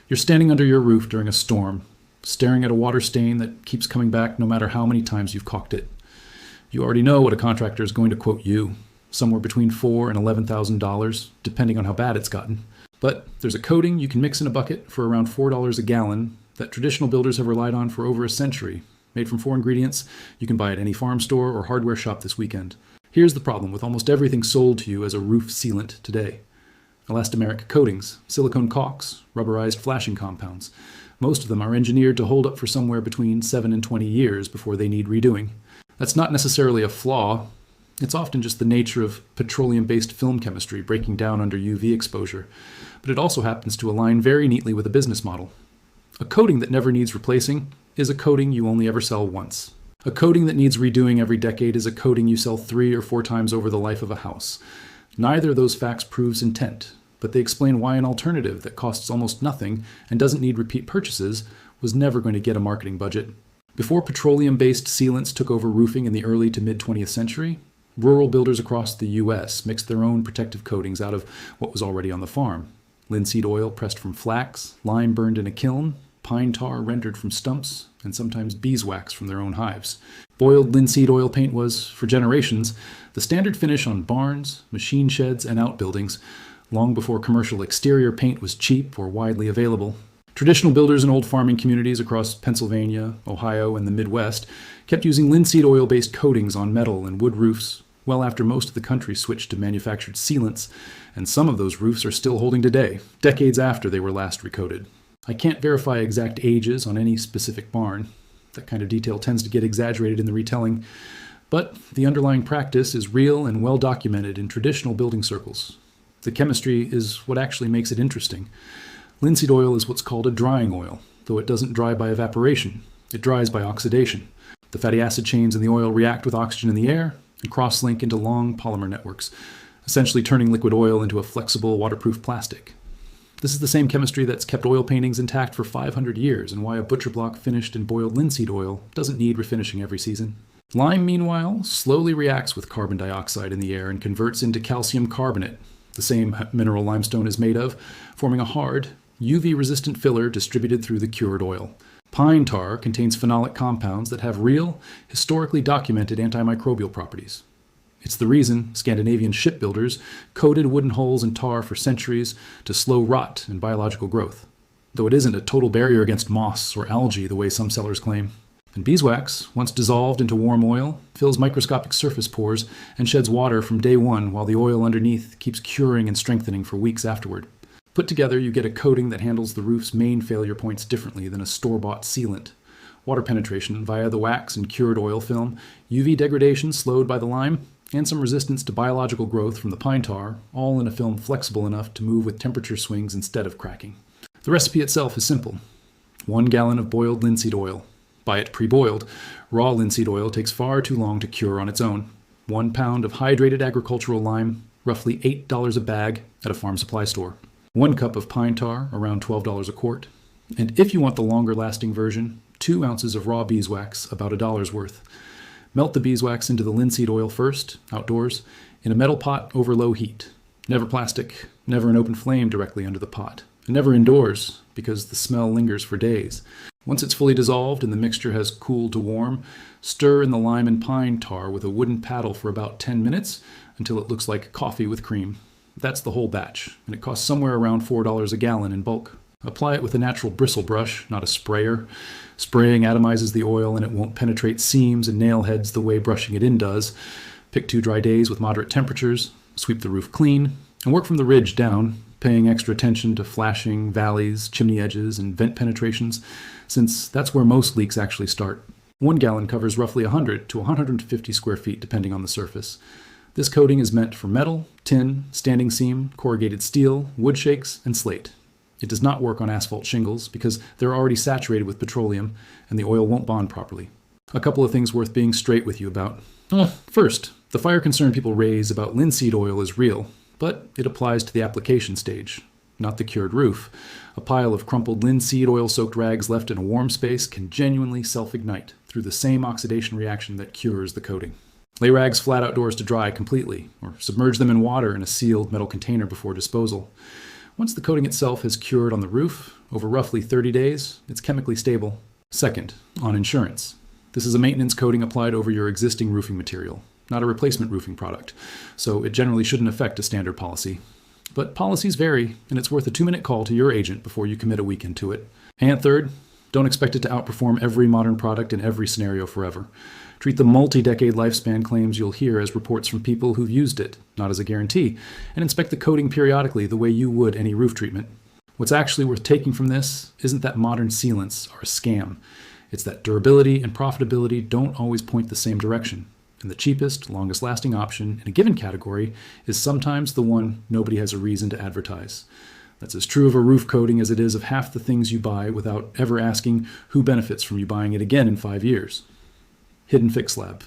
You're standing under your roof during a storm, staring at a water stain that keeps coming back no matter how many times you've caulked it. You already know what a contractor is going to quote you, somewhere between $4,000 and $11,000, depending on how bad it's gotten. But there's a coating you can mix in a bucket for around $4 a gallon that traditional builders have relied on for over a century. Made from 4 ingredients you can buy at any farm store or hardware shop this weekend. Here's the problem with almost everything sold to you as a roof sealant today. Elastomeric coatings, silicone caulks, rubberized flashing compounds. Most of them are engineered to hold up for somewhere between 7 and 20 years before they need redoing. That's not necessarily a flaw. It's often just the nature of petroleum-based film chemistry breaking down under UV exposure, but it also happens to align very neatly with a business model. A coating that never needs replacing is a coating you only ever sell once. A coating that needs redoing every decade is a coating you sell 3 or 4 times over the life of a house. Neither of those facts proves intent, but they explain why an alternative that costs almost nothing and doesn't need repeat purchases was never going to get a marketing budget. Before petroleum-based sealants took over roofing in the early to mid-20th century, rural builders across the U.S. mixed their own protective coatings out of what was already on the farm. Linseed oil pressed from flax, lime burned in a kiln, pine tar rendered from stumps, and sometimes beeswax from their own hives. Boiled linseed oil paint was, for generations, the standard finish on barns, machine sheds, and outbuildings, long before commercial exterior paint was cheap or widely available. Traditional builders in old farming communities across Pennsylvania, Ohio, and the Midwest kept using linseed oil-based coatings on metal and wood roofs well after most of the country switched to manufactured sealants, and some of those roofs are still holding today, decades after they were last recoated. I can't verify exact ages on any specific barn. That kind of detail tends to get exaggerated in the retelling, but the underlying practice is real and well documented in traditional building circles. The chemistry is what actually makes it interesting. Linseed oil is what's called a drying oil, though it doesn't dry by evaporation. It dries by oxidation. The fatty acid chains in the oil react with oxygen in the air and cross-link into long polymer networks, essentially turning liquid oil into a flexible, waterproof plastic. This is the same chemistry that's kept oil paintings intact for 500 years and why a butcher block finished in boiled linseed oil doesn't need refinishing every season. Lime, meanwhile, slowly reacts with carbon dioxide in the air and converts into calcium carbonate, the same mineral limestone is made of, forming a hard, UV-resistant filler distributed through the cured oil. Pine tar contains phenolic compounds that have real, historically documented antimicrobial properties. It's the reason Scandinavian shipbuilders coated wooden hulls in tar for centuries to slow rot and biological growth, though it isn't a total barrier against moss or algae the way some sellers claim. And beeswax, once dissolved into warm oil, fills microscopic surface pores and sheds water from day one while the oil underneath keeps curing and strengthening for weeks afterward. Put together, you get a coating that handles the roof's main failure points differently than a store-bought sealant. Water penetration via the wax and cured oil film, UV degradation slowed by the lime, and some resistance to biological growth from the pine tar, all in a film flexible enough to move with temperature swings instead of cracking. The recipe itself is simple. 1 gallon of boiled linseed oil. Buy it pre-boiled. Raw linseed oil takes far too long to cure on its own. 1 pound of hydrated agricultural lime, roughly $8 a bag at a farm supply store. 1 cup of pine tar, around $12 a quart. And if you want the longer-lasting version, 2 ounces of raw beeswax, about $1 worth. Melt the beeswax into the linseed oil first, outdoors, in a metal pot over low heat. Never plastic, never an open flame directly under the pot. And never indoors, because the smell lingers for days. Once it's fully dissolved and the mixture has cooled to warm, stir in the lime and pine tar with a wooden paddle for about 10 minutes until it looks like coffee with cream. That's the whole batch, and it costs somewhere around $4 a gallon in bulk. Apply it with a natural bristle brush, not a sprayer. Spraying atomizes the oil and it won't penetrate seams and nail heads the way brushing it in does. Pick 2 dry days with moderate temperatures, sweep the roof clean, and work from the ridge down, paying extra attention to flashing, valleys, chimney edges, and vent penetrations, since that's where most leaks actually start. 1 gallon covers roughly 100 to 150 square feet depending on the surface. This coating is meant for metal, tin, standing seam, corrugated steel, wood shakes, and slate. It does not work on asphalt shingles because they're already saturated with petroleum and the oil won't bond properly. A couple of things worth being straight with you about. First, the fire concern people raise about linseed oil is real, but it applies to the application stage, not the cured roof. A pile of crumpled linseed oil-soaked rags left in a warm space can genuinely self-ignite through the same oxidation reaction that cures the coating. Lay rags flat outdoors to dry completely, or submerge them in water in a sealed metal container before disposal. Once the coating itself has cured on the roof, over roughly 30 days, it's chemically stable. Second, on insurance. This is a maintenance coating applied over your existing roofing material, not a replacement roofing product, so it generally shouldn't affect a standard policy. But policies vary, and it's worth a 2-minute call to your agent before you commit a weekend to it. And third, don't expect it to outperform every modern product in every scenario forever. Treat the multi-decade lifespan claims you'll hear as reports from people who've used it, not as a guarantee, and inspect the coating periodically the way you would any roof treatment. What's actually worth taking from this isn't that modern sealants are a scam. It's that durability and profitability don't always point the same direction. And the cheapest, longest lasting option in a given category is sometimes the one nobody has a reason to advertise. That's as true of a roof coating as it is of half the things you buy without ever asking who benefits from you buying it again in 5 years. Hidden Fix Lab.